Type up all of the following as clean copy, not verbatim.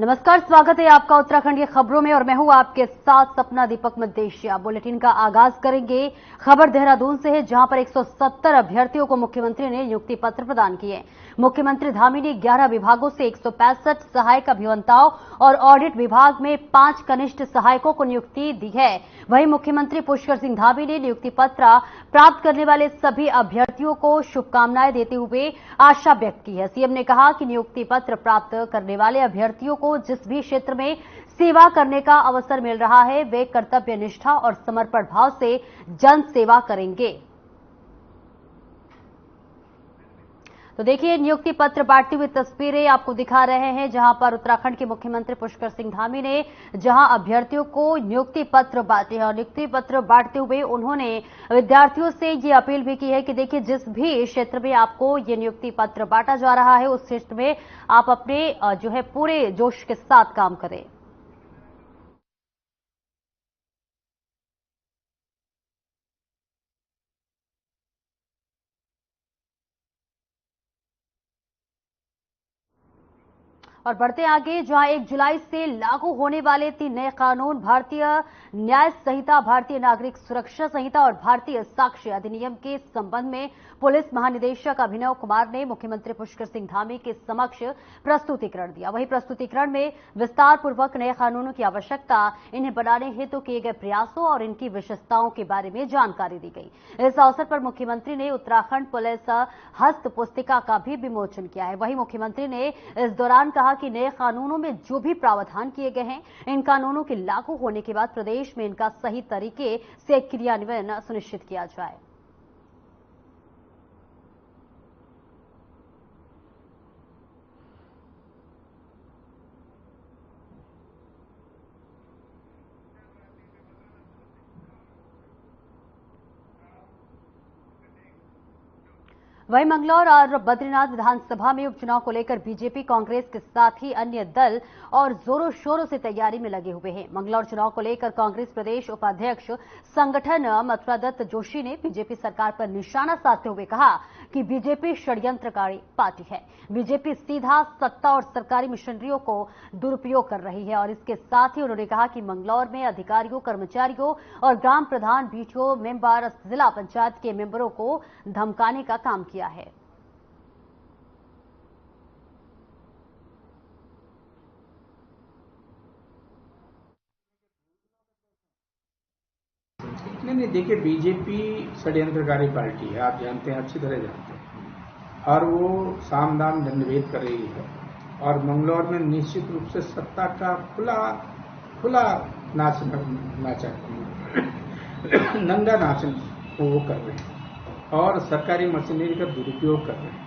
नमस्कार, स्वागत है आपका उत्तराखंड की खबरों में और मैं हूं आपके साथ सपना दीपक मदेशिया। बुलेटिन का आगाज करेंगे। खबर देहरादून से है, जहां पर 170 अभ्यर्थियों को मुख्यमंत्री ने नियुक्ति पत्र प्रदान किए। मुख्यमंत्री धामी ने 11 विभागों से 165 सहायक अभियंताओं और ऑडिट विभाग में 5 कनिष्ठ सहायकों को नियुक्ति दी है। वहीं मुख्यमंत्री पुष्कर सिंह धामी ने नियुक्ति पत्र प्राप्त करने वाले सभी अभ्यर्थियों को शुभकामनाएं देते हुए आशा व्यक्त की है। सीएम ने कहा कि नियुक्ति पत्र प्राप्त करने वाले अभ्यर्थियों को जिस भी क्षेत्र में सेवा करने का अवसर मिल रहा है, वे कर्तव्य निष्ठा और समर्पण भाव से जन सेवा करेंगे। तो देखिए, नियुक्ति पत्र बांटती हुई तस्वीरें आपको दिखा रहे हैं, जहां पर उत्तराखंड के मुख्यमंत्री पुष्कर सिंह धामी ने जहां अभ्यर्थियों को नियुक्ति पत्र बांटे और नियुक्ति पत्र बांटते हुए उन्होंने विद्यार्थियों से ये अपील भी की है कि देखिए, जिस भी क्षेत्र में आपको ये नियुक्ति पत्र बांटा जा रहा है, उस क्षेत्र में आप अपने जो है पूरे जोश के साथ काम करें। और बढ़ते आगे, जहां 1 जुलाई से लागू होने वाले 3 नए कानून भारतीय न्याय संहिता, भारतीय नागरिक सुरक्षा संहिता और भारतीय साक्ष्य अधिनियम के संबंध में पुलिस महानिदेशक अभिनव कुमार ने मुख्यमंत्री पुष्कर सिंह धामी के समक्ष प्रस्तुतिकरण दिया। वहीं प्रस्तुतिकरण में विस्तार पूर्वक नए कानूनों की आवश्यकता, इन्हें बनाने हेतु किए गए प्रयासों और इनकी विशेषताओं के बारे में जानकारी दी गई। इस अवसर पर मुख्यमंत्री ने उत्तराखंड पुलिस हस्त पुस्तिका का भी विमोचन किया है। वहीं मुख्यमंत्री ने इस दौरान कहा कि नए कानूनों में जो भी प्रावधान किए गए हैं, इन कानूनों के लागू होने के बाद प्रदेश में इनका सही तरीके से क्रियान्वयन सुनिश्चित किया जाए। वहीं मंगलौर और बद्रीनाथ विधानसभा में उपचुनाव को लेकर बीजेपी, कांग्रेस के साथ ही अन्य दल और जोरों शोरों से तैयारी में लगे हुए हैं। मंगलौर चुनाव को लेकर कांग्रेस प्रदेश उपाध्यक्ष संगठन मथुरा दत्त जोशी ने बीजेपी सरकार पर निशाना साधते हुए कहा कि बीजेपी षड्यंत्रकारी पार्टी है। बीजेपी सीधा सत्ता और सरकारी मशीनरियों को दुरुपयोग कर रही है और इसके साथ ही उन्होंने कहा कि मंगलौर में अधिकारियों, कर्मचारियों और ग्राम प्रधान, बीटीओ मेंबर, जिला पंचायत के मेंबरों को धमकाने का काम किया है। नहीं, देखिए, बीजेपी षड्यंत्रकारी पार्टी है, आप जानते हैं, अच्छी तरह जानते हैं, और वो साम दाम दंडभेद कर रही है और मंगलौर में निश्चित रूप से सत्ता का खुला नाच नंगा नाच वो कर रहे हैं और सरकारी मशीनरी का दुरुपयोग कर रहे हैं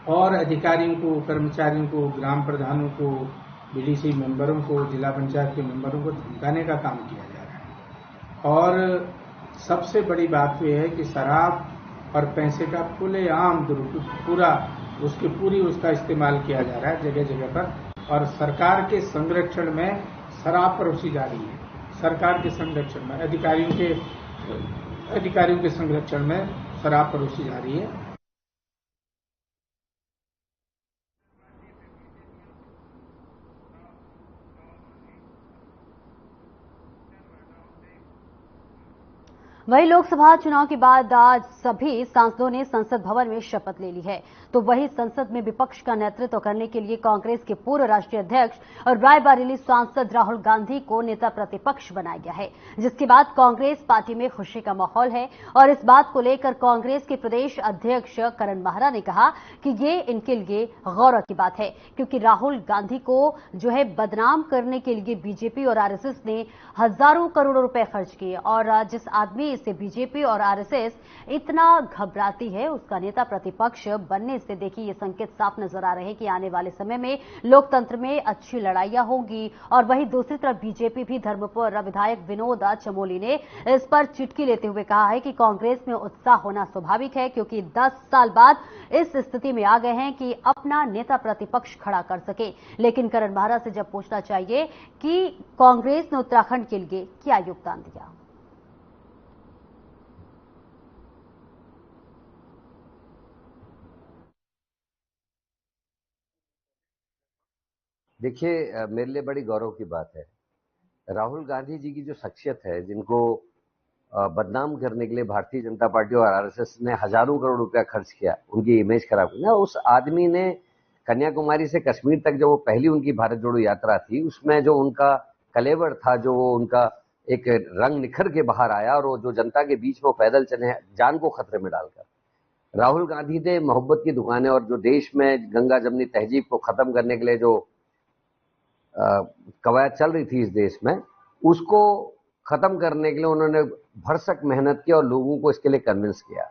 और अधिकारियों को, कर्मचारियों को, ग्राम प्रधानों को, बीडीसी मेंबरों को, जिला पंचायत के मेंबरों को धमकाने का काम किया जा रहा है। और सबसे बड़ी बात यह है कि शराब और पैसे का खुलेआम उसका इस्तेमाल किया जा रहा है जगह जगह पर और सरकार के संरक्षण में शराब परोसी जा रही है। सरकार के संरक्षण में, अधिकारियों के संरक्षण में शराब परोसी जा रही है। वहीं लोकसभा चुनाव के बाद आज सभी सांसदों ने संसद भवन में शपथ ले ली है। तो वहीं संसद में विपक्ष का नेतृत्व करने के लिए कांग्रेस के पूर्व राष्ट्रीय अध्यक्ष और रायबरेली सांसद राहुल गांधी को नेता प्रतिपक्ष बनाया गया है, जिसके बाद कांग्रेस पार्टी में खुशी का माहौल है। और इस बात को लेकर कांग्रेस के प्रदेश अध्यक्ष करण माहरा ने कहा कि ये इनके लिए गौरव की बात है, क्योंकि राहुल गांधी को जो है बदनाम करने के लिए बीजेपी और आरएसएस ने हजारों करोड़ों रुपए खर्च किए और जिस आदमी से बीजेपी और आरएसएस इतना घबराती है, उसका नेता प्रतिपक्ष बनने से देखिए ये संकेत साफ नजर आ रहे हैं कि आने वाले समय में लोकतंत्र में अच्छी लड़ाइयां होंगी। और वहीं दूसरी तरफ बीजेपी भी धर्मपुर विधायक विनोद चमोली ने इस पर चिटकी लेते हुए कहा है कि कांग्रेस में उत्साह होना स्वाभाविक है, क्योंकि 10 साल बाद इस स्थिति में आ गए हैं कि अपना नेता प्रतिपक्ष खड़ा कर सके। लेकिन करण माहरा से जब पूछना चाहिए कि कांग्रेस ने उत्तराखंड के लिए क्या योगदान दिया। देखिए, मेरे लिए बड़ी गौरव की बात है। राहुल गांधी जी की जो शख्सियत है, जिनको बदनाम करने के लिए भारतीय जनता पार्टी और आरएसएस ने हजारों करोड़ रुपया खर्च किया, उनकी इमेज खराब की ना, उस आदमी ने कन्याकुमारी से कश्मीर तक जो वो पहली उनकी भारत जोड़ो यात्रा थी, उसमें जो उनका कलेवर था, जो वो उनका एक रंग निखर के बाहर आया और वो जो जनता के बीच में पैदल चले, जान को खतरे में डालकर। राहुल गांधी ने मोहब्बत की दुकानें और जो देश में गंगा जमनी तहजीब को खत्म करने के लिए जो कवायद चल रही थी इस देश में, उसको खत्म करने के लिए उन्होंने भरसक मेहनत की और लोगों को इसके लिए कन्विंस किया।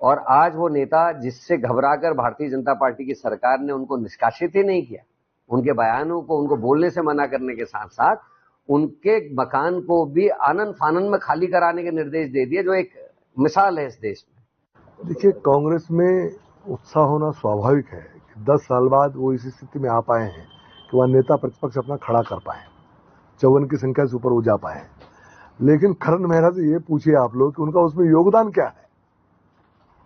और आज वो नेता, जिससे घबराकर भारतीय जनता पार्टी की सरकार ने उनको निष्कासित ही नहीं किया, उनके बयानों को, उनको बोलने से मना करने के साथ साथ उनके मकान को भी आनन फानन में खाली कराने के निर्देश दे दिए, जो एक मिसाल है इस देश में। देखिए, कांग्रेस में उत्साह होना स्वाभाविक है कि 10 साल बाद वो इस स्थिति में आ पाए हैं कि वह नेता प्रतिपक्ष अपना खड़ा कर पाए, 54 की संख्या से ऊपर वो जा पाए। लेकिन करण मेहरा से ये पूछिए आप लोग कि उनका उसमें योगदान क्या है।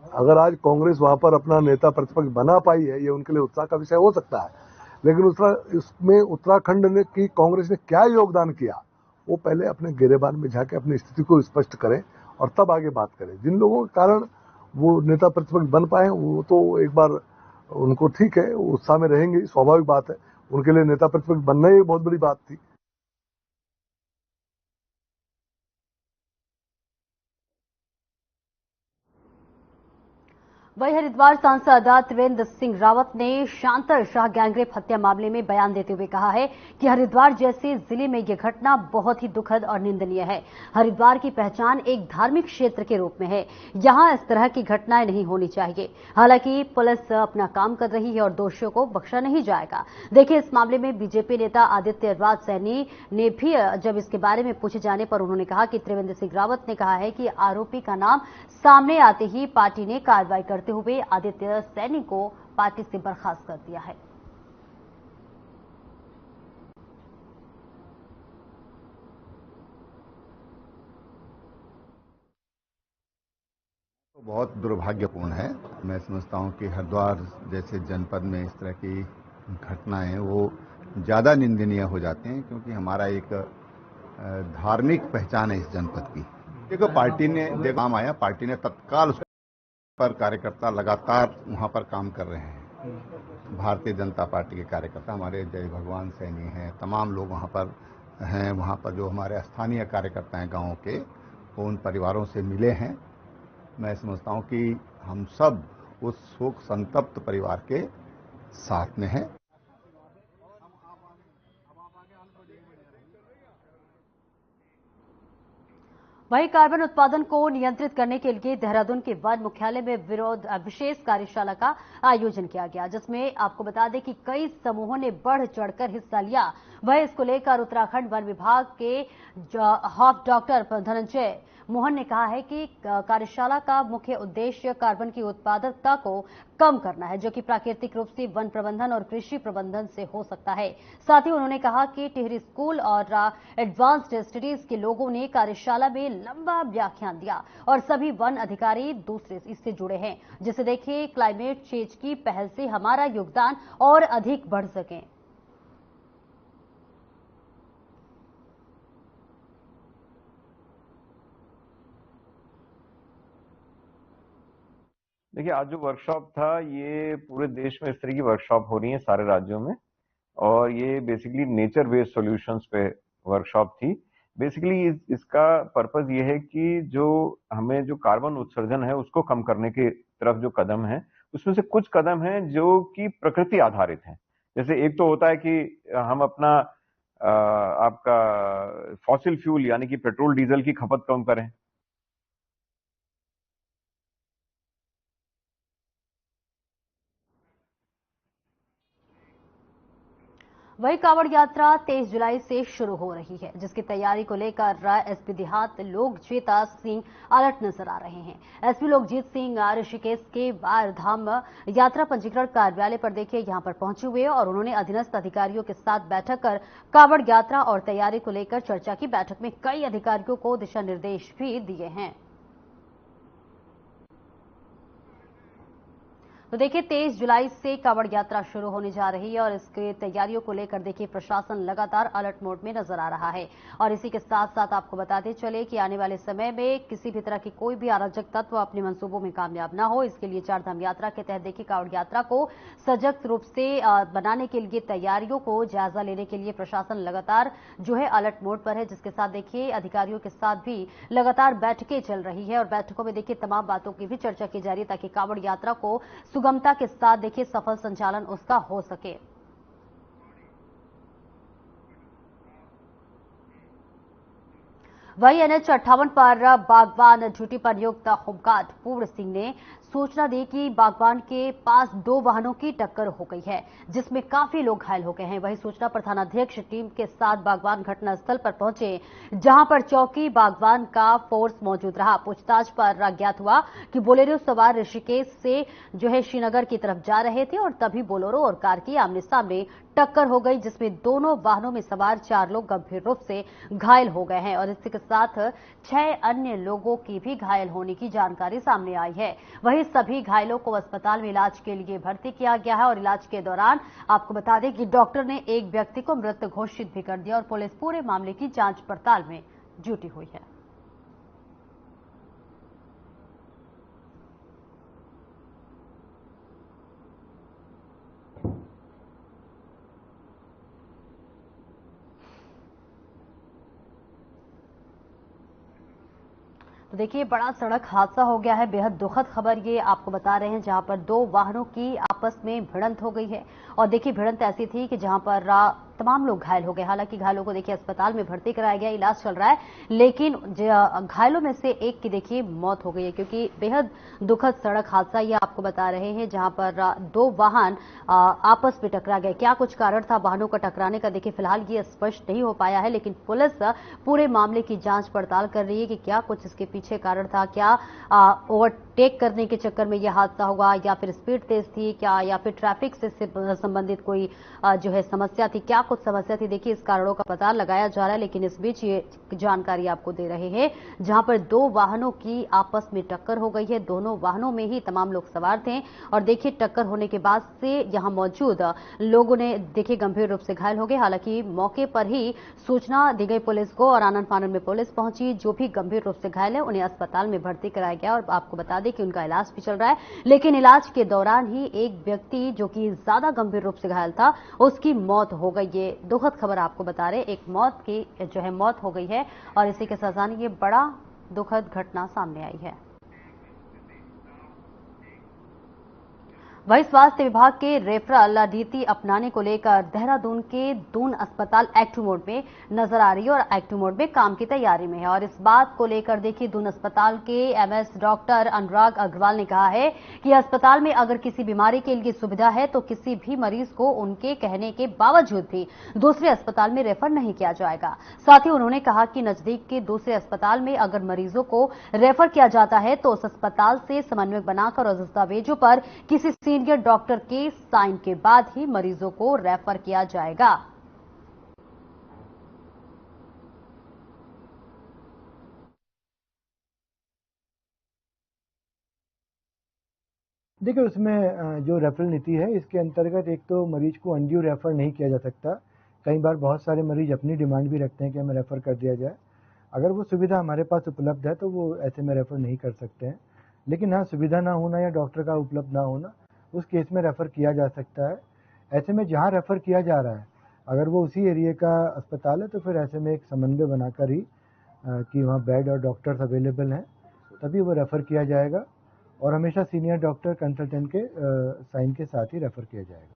अगर आज कांग्रेस वहां पर अपना नेता प्रतिपक्ष बना पाई है, ये उनके लिए उत्साह का विषय हो सकता है, लेकिन इसमें उत्तराखंड ने की कांग्रेस ने क्या योगदान किया, वो पहले अपने गिरेबान में जाके अपनी स्थिति को स्पष्ट करें और तब आगे बात करें। जिन लोगों के कारण वो नेता प्रतिपक्ष बन पाए, वो तो एक बार उनको ठीक है, उत्साह में रहेंगे, स्वाभाविक बात है। उनके लिए नेता प्रतिपक्ष बनना ही बहुत बड़ी बात थी। वही हरिद्वार सांसद त्रिवेंद्र सिंह रावत ने शांतर शाह गैंगरेप हत्या मामले में बयान देते हुए कहा है कि हरिद्वार जैसे जिले में यह घटना बहुत ही दुखद और निंदनीय है। हरिद्वार की पहचान एक धार्मिक क्षेत्र के रूप में है, यहां इस तरह की घटनाएं नहीं होनी चाहिए। हालांकि पुलिस अपना काम कर रही है और दोषियों को बख्शा नहीं जाएगा। देखिए, इस मामले में बीजेपी नेता आदित्य राज सैनी ने भी जब इसके बारे में पूछे जाने पर उन्होंने कहा कि त्रिवेंद्र सिंह रावत ने कहा है कि आरोपी का नाम सामने आते ही पार्टी ने कार्रवाई करते हुए आदित्य सैनी को पार्टी से बर्खास्त कर दिया है। तो बहुत दुर्भाग्यपूर्ण है। मैं समझता हूं कि हरिद्वार जैसे जनपद में इस तरह की घटनाएं वो ज्यादा निंदनीय हो जाते हैं, क्योंकि हमारा एक धार्मिक पहचान है इस जनपद की। देखो, पार्टी ने काम आया, पार्टी ने तत्काल उस पर कार्यकर्ता लगातार वहां पर काम कर रहे हैं। भारतीय जनता पार्टी के कार्यकर्ता, हमारे जय भगवान सैनी हैं, तमाम लोग वहां पर हैं। वहां पर जो हमारे स्थानीय कार्यकर्ता हैं गांवों के, वो उन परिवारों से मिले हैं। मैं समझता हूं कि हम सब उस शोक संतप्त परिवार के साथ में हैं। वहीं कार्बन उत्पादन को नियंत्रित करने के लिए देहरादून के वन मुख्यालय में विशेष कार्यशाला का आयोजन किया गया, जिसमें आपको बता दें कि कई समूहों ने बढ़ चढ़कर हिस्सा लिया। वह इसको लेकर उत्तराखंड वन विभाग के हॉफ डॉक्टर धनंजय मोहन ने कहा है कि कार्यशाला का मुख्य उद्देश्य कार्बन की उत्पादकता को कम करना है, जो कि प्राकृतिक रूप से वन प्रबंधन और कृषि प्रबंधन से हो सकता है। साथ ही उन्होंने कहा कि टिहरी स्कूल और एडवांस्ड स्टडीज के लोगों ने कार्यशाला में लंबा व्याख्यान दिया और सभी वन अधिकारी दूसरे इससे जुड़े हैं, जिसे देखिए क्लाइमेट चेंज की पहल से हमारा योगदान और अधिक बढ़ सके। देखिए, आज जो वर्कशॉप था, ये पूरे देश में इस तरह की वर्कशॉप हो रही है सारे राज्यों में, और ये बेसिकली नेचर बेस्ड सॉल्यूशंस पे वर्कशॉप थी। बेसिकली इसका पर्पस ये है कि जो हमें जो कार्बन उत्सर्जन है उसको कम करने की तरफ जो कदम है, उसमें से कुछ कदम हैं जो कि प्रकृति आधारित हैं। जैसे एक तो होता है कि हम अपना आपका फॉसिल फ्यूल यानी कि पेट्रोल डीजल की खपत कम करें। वही कांवड़ यात्रा 23 जुलाई से शुरू हो रही है, जिसकी तैयारी को लेकर एसपी देहात लोकजीत सिंह अलर्ट नजर आ रहे हैं। एसपी लोकजीत सिंह ऋषिकेश के बार धाम यात्रा पंजीकरण कार्यालय पर देखिए यहां पर पहुंचे हुए और उन्होंने अधीनस्थ अधिकारियों के साथ बैठक कर कांवड़ यात्रा और तैयारी को लेकर चर्चा की। बैठक में कई अधिकारियों को दिशा निर्देश भी दिए हैं। तो देखिए 23 जुलाई से कांवड़ यात्रा शुरू होने जा रही है और इसके तैयारियों को लेकर देखिए प्रशासन लगातार अलर्ट मोड में नजर आ रहा है। और इसी के साथ साथ आपको बताते चले कि आने वाले समय में किसी भी तरह की कोई भी अराजक तत्व अपने मंसूबों में कामयाब न हो, इसके लिए चारधाम यात्रा के तहत देखिए कांवड़ यात्रा को सजग रूप से बनाने के लिए तैयारियों को जायजा लेने के लिए प्रशासन लगातार जो है अलर्ट मोड पर है, जिसके साथ देखिए अधिकारियों के साथ भी लगातार बैठकें चल रही है और बैठकों में देखिए तमाम बातों की भी चर्चा की जा रही है ताकि कांवड़ यात्रा को सुगमता के साथ देखिए सफल संचालन उसका हो सके। वही NH 58 पर बागवान ड्यूटी पर नियुक्त होमगार्ड पूर्ण सिंह ने सूचना दी कि बागवान के पास 2 वाहनों की टक्कर हो गई है, जिसमें काफी लोग घायल हो गए हैं। वही सूचना पर थानाध्यक्ष टीम के साथ बागवान घटनास्थल पर पहुंचे, जहां पर चौकी बागवान का फोर्स मौजूद रहा। पूछताछ पर ज्ञात हुआ कि बोलेरो सवार ऋषिकेश से जो है श्रीनगर की तरफ जा रहे थे और तभी बोलेरो और कार की आमने सामने टक्कर हो गई, जिसमें दोनों वाहनों में सवार 4 लोग गंभीर रूप से घायल हो गए हैं और इसी के साथ 6 अन्य लोगों की भी घायल होने की जानकारी सामने आई है। वहीं सभी घायलों को अस्पताल में इलाज के लिए भर्ती किया गया है और इलाज के दौरान आपको बता दें कि डॉक्टर ने एक व्यक्ति को मृत घोषित भी कर दिया और पुलिस पूरे मामले की जांच पड़ताल में जुटी हुई है। तो देखिए बड़ा सड़क हादसा हो गया है, बेहद दुखद खबर ये आपको बता रहे हैं, जहां पर 2 वाहनों की आपस में भिड़ंत हो गई है और देखिए भिड़ंत ऐसी थी कि जहां पर तमाम लोग घायल हो गए। हालांकि घायलों को देखिए अस्पताल में भर्ती कराया गया, इलाज चल रहा है, लेकिन घायलों में से एक की देखिए मौत हो गई है, क्योंकि बेहद दुखद सड़क हादसा ये आपको बता रहे हैं, जहां पर 2 वाहन आपस में टकरा गए। क्या कुछ कारण था वाहनों का टकराने का देखिए फिलहाल ये स्पष्ट नहीं हो पाया है, लेकिन पुलिस पूरे मामले की जांच पड़ताल कर रही है कि क्या कुछ इसके पीछे कारण था, क्या ओवरटेक करने के चक्कर में यह हादसा हुआ या फिर स्पीड तेज थी क्या, या फिर ट्रैफिक से संबंधित कोई जो है समस्या थी, क्या कुछ समस्या थी। देखिए इस कारणों का पता लगाया जा रहा है, लेकिन इस बीच ये जानकारी आपको दे रहे हैं, जहां पर 2 वाहनों की आपस में टक्कर हो गई है। दोनों वाहनों में ही तमाम लोग सवार थे और देखिए टक्कर होने के बाद से यहां मौजूद लोगों ने देखिए गंभीर रूप से घायल हो गए। हालांकि मौके पर ही सूचना दी गई पुलिस को और आनन फानन में पुलिस पहुंची, जो भी गंभीर रूप से घायल है उन्हें अस्पताल में भर्ती कराया गया और आपको बता दें कि उनका इलाज भी चल रहा है, लेकिन इलाज के दौरान ही एक व्यक्ति जो कि ज्यादा गंभीर रूप से घायल था उसकी मौत हो गई। ये दुखद खबर आपको बता रहे, एक मौत की जो है मौत हो गई है और इसी के साथ ये बड़ा दुखद घटना सामने आई है। वही स्वास्थ्य विभाग के रेफरल नीति अपनाने को लेकर देहरादून के दून अस्पताल एक्टिव मोड में नजर आ रही है और एक्टिव मोड में काम की तैयारी में है। और इस बात को लेकर देखिए दून अस्पताल के MS डॉक्टर अनुराग अग्रवाल ने कहा है कि अस्पताल में अगर किसी बीमारी के लिए सुविधा है तो किसी भी मरीज को उनके कहने के बावजूद भी दूसरे अस्पताल में रेफर नहीं किया जाएगा। साथ ही उन्होंने कहा कि नजदीक के दूसरे अस्पताल में अगर मरीजों को रेफर किया जाता है तो उस अस्पताल से समन्वय बनाकर और दस्तावेजों पर किसी सीनियर डॉक्टर के साइन के बाद ही मरीजों को रेफर किया जाएगा। देखिए उसमें जो रेफरल नीति है इसके अंतर्गत एक तो मरीज को अनड्यू रेफर नहीं किया जा सकता। कई बार बहुत सारे मरीज अपनी डिमांड भी रखते हैं कि हमें रेफर कर दिया जाए। अगर वो सुविधा हमारे पास उपलब्ध है तो वो ऐसे में रेफर नहीं कर सकते हैं, लेकिन हाँ सुविधा ना होना या डॉक्टर का उपलब्ध ना होना उस केस में रेफर किया जा सकता है। ऐसे में जहाँ रेफर किया जा रहा है अगर वो उसी एरिया का अस्पताल है तो फिर ऐसे में एक समन्वय बनाकर ही कि वहाँ बेड और डॉक्टर्स अवेलेबल हैं तभी वो रेफर किया जाएगा और हमेशा सीनियर डॉक्टर कंसल्टेंट के साइन के साथ ही रेफर किया जाएगा।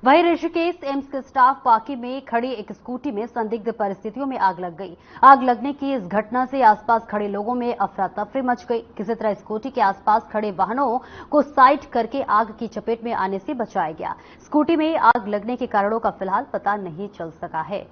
वहीं ऋषिकेश एम्स के स्टाफ पार्किंग में खड़ी एक स्कूटी में संदिग्ध परिस्थितियों में आग लग गई। आग लगने की इस घटना से आसपास खड़े लोगों में अफरा तफरी मच गई। किसी तरह स्कूटी के आसपास खड़े वाहनों को साइड करके आग की चपेट में आने से बचाया गया। स्कूटी में आग लगने के कारणों का फिलहाल पता नहीं चल सका है।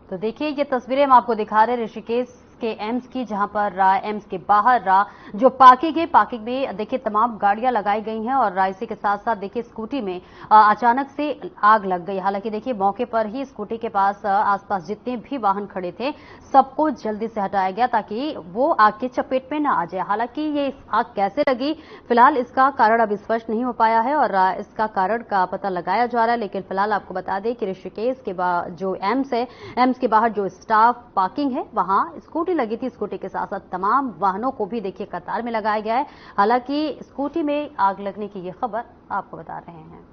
तो देखिए ये तस्वीरें हम आपको दिखा रहे हैं ऋषिकेश के एम्स की, जहां पर एम्स के बाहर जो पार्किंग है, पार्किंग में देखिए तमाम गाड़ियां लगाई गई हैं और इसी के साथ साथ देखिए स्कूटी में अचानक से आग लग गई। हालांकि देखिए मौके पर ही स्कूटी के पास आसपास जितने भी वाहन खड़े थे सबको जल्दी से हटाया गया ताकि वो आग के चपेट में न आ जाए। हालांकि ये आग कैसे लगी, फिलहाल इसका कारण अब स्पष्ट नहीं हो पाया है और इसका कारण का पता लगाया जा रहा है। लेकिन फिलहाल आपको बता दें कि ऋषिकेश के जो एम्स है, एम्स के बाहर जो स्टाफ पार्किंग है वहां स्कूटी लगी थी। स्कूटी के साथ साथ तमाम वाहनों को भी देखिए कतार में लगाया गया है। हालांकि स्कूटी में आग लगने की ये खबर आपको बता रहे हैं।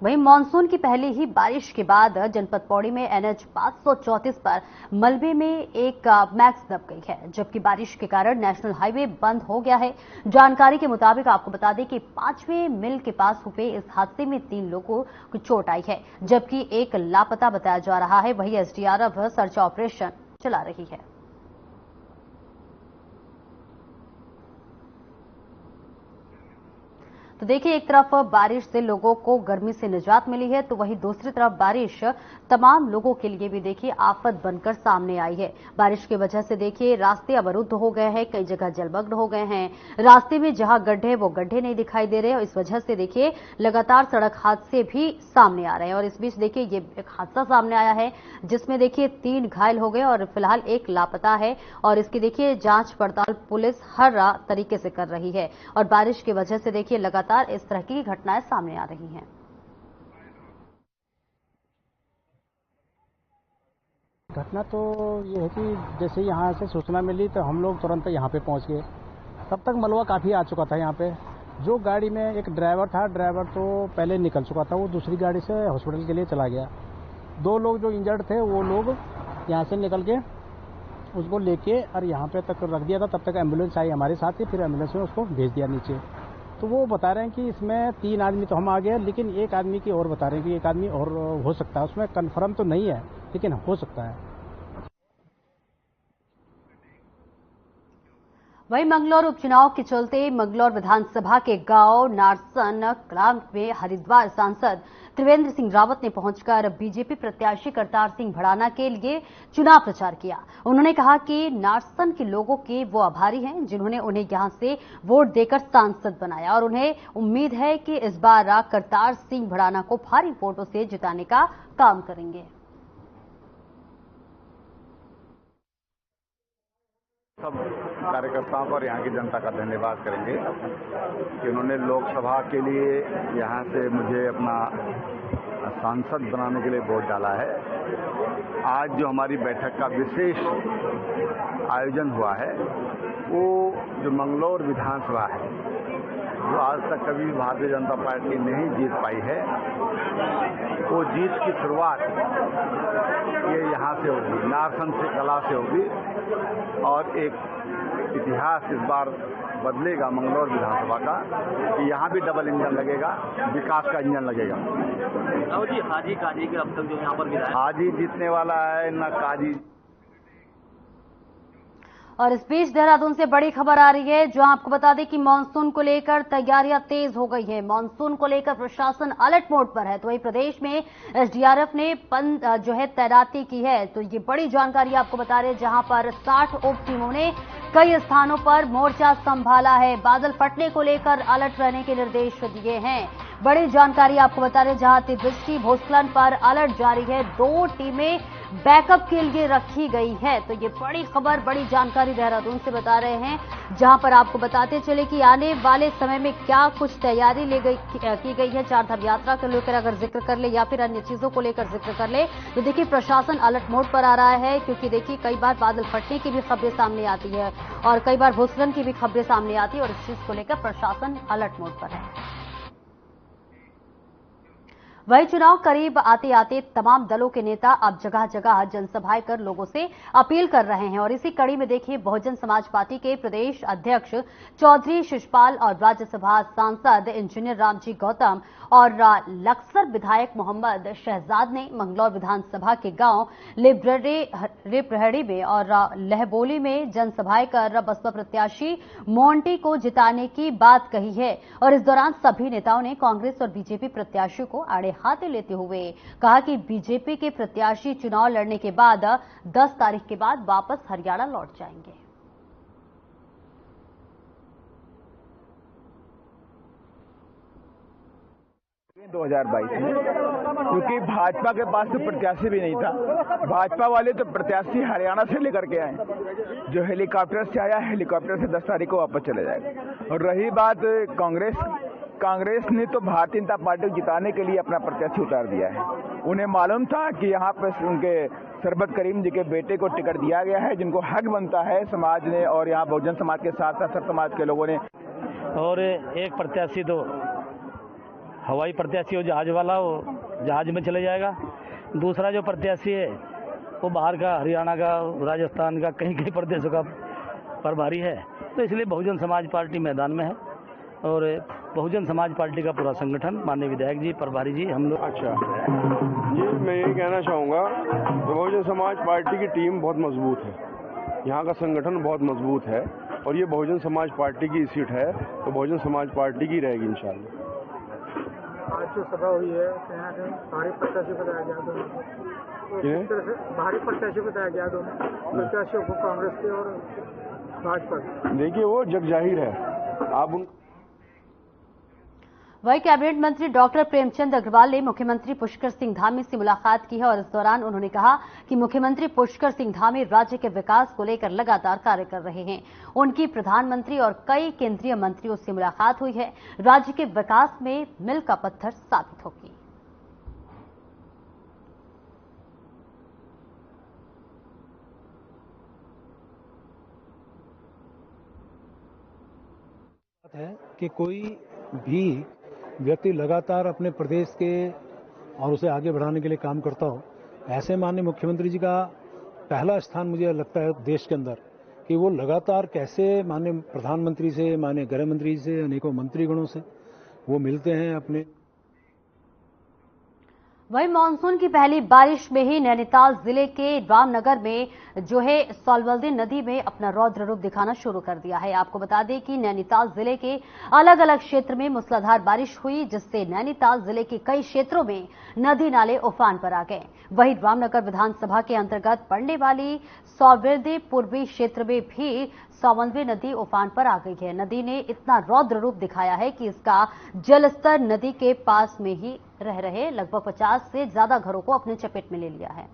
वहीं मानसून की पहले ही बारिश के बाद जनपद पौड़ी में NH 534 पर मलबे में एक मैक्स दब गई है, जबकि बारिश के कारण नेशनल हाईवे बंद हो गया है। जानकारी के मुताबिक आपको बता दें कि 5वें मिल के पास हुए इस हादसे में 3 लोगों को चोट आई है, जबकि एक लापता बताया जा रहा है। वहीं SDRF सर्च ऑपरेशन चला रही है। तो देखिए एक तरफ बारिश से लोगों को गर्मी से निजात मिली है, तो वहीं दूसरी तरफ बारिश तमाम लोगों के लिए भी देखिए आफत बनकर सामने आई है। बारिश की वजह से देखिए रास्ते अवरुद्ध हो गए हैं, कई जगह जलमग्न हो गए हैं। रास्ते में जहां गड्ढे वो गड्ढे नहीं दिखाई दे रहे और इस वजह से देखिए लगातार सड़क हादसे भी सामने आ रहे हैं। और इस बीच देखिए ये एक हादसा सामने आया है जिसमें देखिए 3 घायल हो गए और फिलहाल एक लापता है और इसकी देखिए जांच पड़ताल पुलिस हर तरीके से कर रही है। और बारिश की वजह से देखिए लगातार इस तरह की घटनाएं सामने आ रही हैं। घटना तो ये है कि जैसे यहाँ से सूचना मिली तो हम लोग तुरंत यहाँ पे पहुँच गए। तब तक मलबा काफ़ी आ चुका था यहाँ पे। जो गाड़ी में एक ड्राइवर था, ड्राइवर तो पहले निकल चुका था, वो दूसरी गाड़ी से हॉस्पिटल के लिए चला गया। 2 लोग जो इंजर्ड थे वो लोग यहाँ से निकल के उसको लेके और यहाँ पे तक रख दिया था। तब तक एम्बुलेंस आई हमारे साथ ही, फिर एम्बुलेंस में उसको भेज दिया नीचे। तो वो बता रहे हैं कि इसमें 3 आदमी तो हम आ गए, लेकिन एक आदमी की और बता रहे हैं कि एक आदमी और हो सकता है। उसमें कंफर्म तो नहीं है लेकिन हो सकता है। वहीं मंगलौर उपचुनाव के चलते मंगलौर विधानसभा के गांव नारसन क्लाम में हरिद्वार सांसद त्रिवेंद्र सिंह रावत ने पहुंचकर बीजेपी प्रत्याशी करतार सिंह भड़ाना के लिए चुनाव प्रचार किया। उन्होंने कहा कि नारसन के लोगों के वो आभारी हैं जिन्होंने उन्हें यहां से वोट देकर सांसद बनाया और उन्हें उम्मीद है कि इस बार करतार सिंह भड़ाना को भारी वोटों से जिताने का काम करेंगे। सब कार्यकर्ताओं और यहाँ की जनता का धन्यवाद करेंगे कि उन्होंने लोकसभा के लिए यहाँ से मुझे अपना सांसद बनाने के लिए वोट डाला है। आज जो हमारी बैठक का विशेष आयोजन हुआ है वो जो मंगलौर विधानसभा है, जो आज तक कभी भारतीय जनता पार्टी नहीं जीत पाई है, वो जीत की शुरुआत ये यहाँ से होगी, नारसन से कला से होगी और एक इतिहास इस बार बदलेगा मंगलौर विधानसभा का कि यहाँ भी डबल इंजन लगेगा, विकास का इंजन लगेगा। जी हाजी काजी के अब तक जो यहाँ पर विधायक हाजी जीतने वाला है न काजी। और इस बीच देहरादून से बड़ी खबर आ रही है, जो आपको बता दें कि मानसून को लेकर तैयारियां तेज हो गई हैं। मानसून को लेकर प्रशासन अलर्ट मोड पर है, तो वही प्रदेश में SDRF ने जो है तैनाती की है। तो ये बड़ी जानकारी आपको बता रहे हैं, जहां पर 60 उप टीमों ने कई स्थानों पर मोर्चा संभाला है। बादल फटने को लेकर अलर्ट रहने के निर्देश दिए हैं। बड़ी जानकारी आपको बता रहे हैं, जहां अतिवृष्टि भूस्खलन पर अलर्ट जारी है। 2 टीमें बैकअप के लिए रखी गई है। तो ये बड़ी खबर, बड़ी जानकारी देहरादून से बता रहे हैं, जहां पर आपको बताते चले कि आने वाले समय में क्या कुछ तैयारी की गई है। 4 धाम यात्रा को लेकर अगर जिक्र कर ले या फिर अन्य चीजों को लेकर जिक्र कर ले तो देखिए प्रशासन अलर्ट मोड पर आ रहा है, क्योंकि देखिए कई बार बादल फटने की भी खबरें सामने आती है और कई बार भूस्खलन की भी खबरें सामने आती है और इस चीज को लेकर प्रशासन अलर्ट मोड पर है। वही चुनाव करीब आते आते तमाम दलों के नेता अब जगह जगह जनसभाएं कर लोगों से अपील कर रहे हैं और इसी कड़ी में देखिए बहुजन समाज पार्टी के प्रदेश अध्यक्ष चौधरी शिषपाल और राज्यसभा सांसद इंजीनियर रामजी गौतम और लक्सर विधायक मोहम्मद शहजाद ने मंगलौर विधानसभा के गांव रेपरहड़ी में और लहबोली में जनसभाएं कर बसपा प्रत्याशी मोंटी को जिताने की बात कही है। और इस दौरान सभी नेताओं ने कांग्रेस और बीजेपी प्रत्याशियों को आड़े हाथे लेते हुए कहा कि बीजेपी के प्रत्याशी चुनाव लड़ने के बाद 10 तारीख के बाद वापस हरियाणा लौट जाएंगे। 2022 में, क्योंकि भाजपा के पास तो प्रत्याशी भी नहीं था। भाजपा वाले तो प्रत्याशी हरियाणा से लेकर के आए, जो हेलीकॉप्टर से आया, हेलीकॉप्टर से 10 तारीख को वापस चले जाएगा। और रही बात कांग्रेस ने तो भारतीय जनता पार्टी को जिताने के लिए अपना प्रत्याशी उतार दिया है। उन्हें मालूम था कि यहाँ पर उनके सरबत करीम जी के बेटे को टिकट दिया गया है, जिनको हक बनता है समाज ने, और यहाँ बहुजन समाज के साथ साथ सब समाज के लोगों ने। और एक प्रत्याशी तो हवाई प्रत्याशी हो, जहाज वाला हो, जहाज में चले जाएगा। दूसरा जो प्रत्याशी है वो बाहर का, हरियाणा का, राजस्थान का, कहीं प्रदेशों का प्रभारी है। तो इसलिए बहुजन समाज पार्टी मैदान में है और बहुजन समाज पार्टी का पूरा संगठन, माननीय विधायक जी, प्रभारी जी, हम लोग। अच्छा जी, मैं यही कहना चाहूँगा कि बहुजन समाज पार्टी की टीम बहुत मजबूत है, यहाँ का संगठन बहुत मजबूत है और ये बहुजन समाज पार्टी की सीट है तो बहुजन समाज पार्टी की रहेगी इंशाल्लाह। आज जो सभा हुई है कहीं ना कहीं भारी प्रत्याशी बताया गया दोनों को, तो किस तरह से भारी प्रत्याशी बताया गया दोनों प्रत्याशियों को, कांग्रेस के और भाजपा के? देखिए वो जग जाहिर है, आप उन वही कैबिनेट मंत्री डॉक्टर प्रेमचंद अग्रवाल ने मुख्यमंत्री पुष्कर सिंह धामी से मुलाकात की है और इस दौरान उन्होंने कहा कि मुख्यमंत्री पुष्कर सिंह धामी राज्य के विकास को लेकर लगातार कार्य कर रहे हैं। उनकी प्रधानमंत्री और कई केंद्रीय मंत्रियों से मुलाकात हुई है, राज्य के विकास में मील का पत्थर साबित होगी। है कि कोई भी व्यक्ति लगातार अपने प्रदेश के और उसे आगे बढ़ाने के लिए काम करता हो, ऐसे माननीय मुख्यमंत्री जी का पहला स्थान मुझे लगता है देश के अंदर, कि वो लगातार कैसे माननीय प्रधानमंत्री से, माननीय गृह मंत्री से, अनेकों मंत्रीगणों से वो मिलते हैं अपने। वहीं मानसून की पहली बारिश में ही नैनीताल जिले के रामनगर में जो है सोलवल्दी नदी में अपना रौद्र रूप दिखाना शुरू कर दिया है। आपको बता दें कि नैनीताल जिले के अलग अलग क्षेत्र में मूसलाधार बारिश हुई, जिससे नैनीताल जिले के कई क्षेत्रों में नदी नाले उफान पर आ गए। वहीं रामनगर विधानसभा के अंतर्गत पड़ने वाली सोलवल्दी पूर्वी क्षेत्र में भी सोलवल्दी नदी उफान पर आ गई है। नदी ने इतना रौद्र रूप दिखाया है कि इसका जलस्तर नदी के पास में ही रह रहे लगभग 50 से ज्यादा घरों को अपने चपेट में ले लिया है।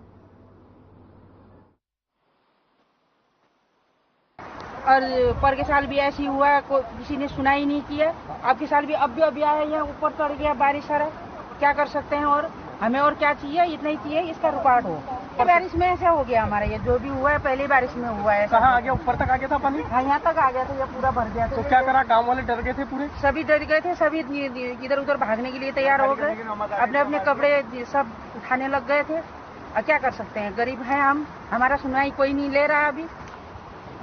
और ऊपर के साल भी ऐसी हुआ है, किसी ने सुना ही नहीं किया। अब के साल भी अभी आया, यहाँ ऊपर चढ़ गया बारिश आ रहा है, क्या कर सकते हैं। और हमें और क्या चाहिए, इतना ही चाहिए इसका रुकावट हो। बारिश में ऐसा हो गया हमारा, ये जो भी हुआ है पहली बारिश में हुआ है। कहाँ आ गया, ऊपर तक आ गया था पानी? हाँ, यहाँ तक आ गया था, ये पूरा भर गया था। तो क्या करा, गांव वाले डर गए थे पूरे? सभी डर गए थे, सभी इधर उधर भागने के लिए तैयार हो गए, अपने अपने कपड़े सब उठाने लग गए थे। और क्या कर सकते हैं, गरीब हैं हम, हमारा सुनवाई कोई नहीं ले रहा अभी,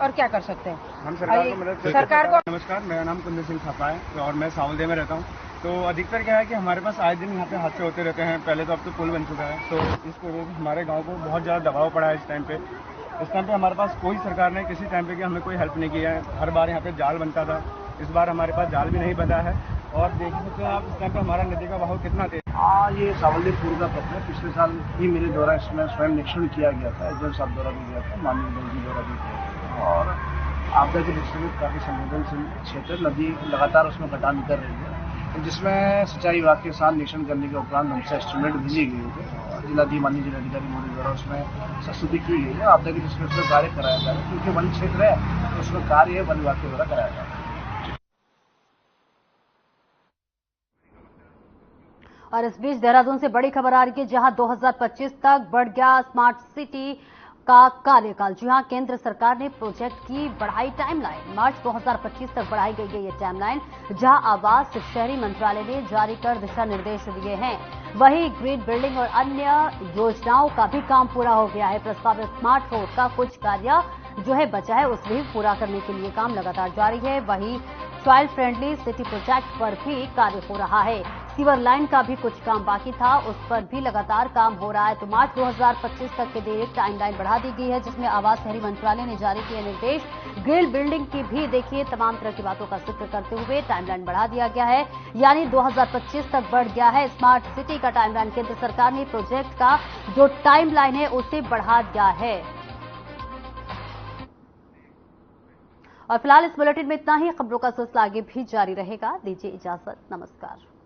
और क्या कर सकते हैं हम सरकार को। नमस्कार, मेरा नाम कुंदन सिंह थापा है और मैं सावलदे में रहता हूँ। तो अधिकतर क्या है कि हमारे पास आए दिन यहाँ पे हादसे होते रहते हैं। पहले तो अब तो पुल बन चुका है, तो इस वजह से हमारे गांव को बहुत ज़्यादा दबाव पड़ा है इस टाइम पे हमारे पास कोई सरकार ने किसी टाइम पे कि हमें कोई हेल्प नहीं किया है। हर बार यहाँ पे जाल बनता था, इस बार हमारे पास जाल भी नहीं बना है और देख सकते हैं आप इस टाइम पे हमारा नदी का बहाव कितना तेज। ये सावलदे पुल का पत्र है, पिछले साल ही मेरे द्वारा इसमें स्वयं निरीक्षण किया गया था, एसडीएम साहब द्वारा भी गया था, माननीय विधायक जी द्वारा भी किया था। और आपदा की दृष्टि से काफी संवेदनशील क्षेत्र, नदी लगातार उसमें कटान कर रही है, जिसमें सिंचाई विभाग के साथ निरीक्षण करने के उपरांत हमसे एस्टिमेट भेजी गई है। जिलाधिकारी माननीय जिलाधिकारी मोदी द्वारा उसमें प्रस्तुति की गई है। आपदा की दृष्टि से उसमें कार्य कराया जा रहा है, क्योंकि वन क्षेत्र है तो उसमें कार्य वन विभाग के द्वारा कराया जा रहा है। और इस बीच देहरादून से बड़ी खबर आ रही है, जहां 2025 तक बढ़ गया स्मार्ट सिटी का कार्यकाल। जी हां, केंद्र सरकार ने प्रोजेक्ट की बढ़ाई टाइमलाइन, मार्च 2025 तक बढ़ाई गई है ये टाइमलाइन, जहां आवास शहरी मंत्रालय ने जारी कर दिशा निर्देश दिए हैं। वहीं ग्रीन बिल्डिंग और अन्य योजनाओं का भी काम पूरा हो गया है। प्रस्तावित स्मार्ट रोड का कुछ कार्य जो है बचा है, उसे भी पूरा करने के लिए काम लगातार जारी है। वहीं चाइल्ड फ्रेंडली सिटी प्रोजेक्ट पर भी कार्य हो रहा है। सीवर लाइन का भी कुछ काम बाकी था, उस पर भी लगातार काम हो रहा है। तो मार्च 2025 तक के लिए टाइमलाइन बढ़ा दी गई है, जिसमें आवास शहरी मंत्रालय ने जारी किए निर्देश। ग्रिल बिल्डिंग की भी देखिए तमाम तरह की बातों का जिक्र करते हुए टाइमलाइन बढ़ा दिया गया है, यानी 2025 तक बढ़ गया है स्मार्ट सिटी का टाइमलाइन। केंद्र सरकार ने प्रोजेक्ट का जो टाइमलाइन है उसे बढ़ा दिया है। और फिलहाल इस बुलेटिन में इतना ही। खबरों का सिलसिला आगे भी जारी रहेगा। दीजिए इजाजत, नमस्कार।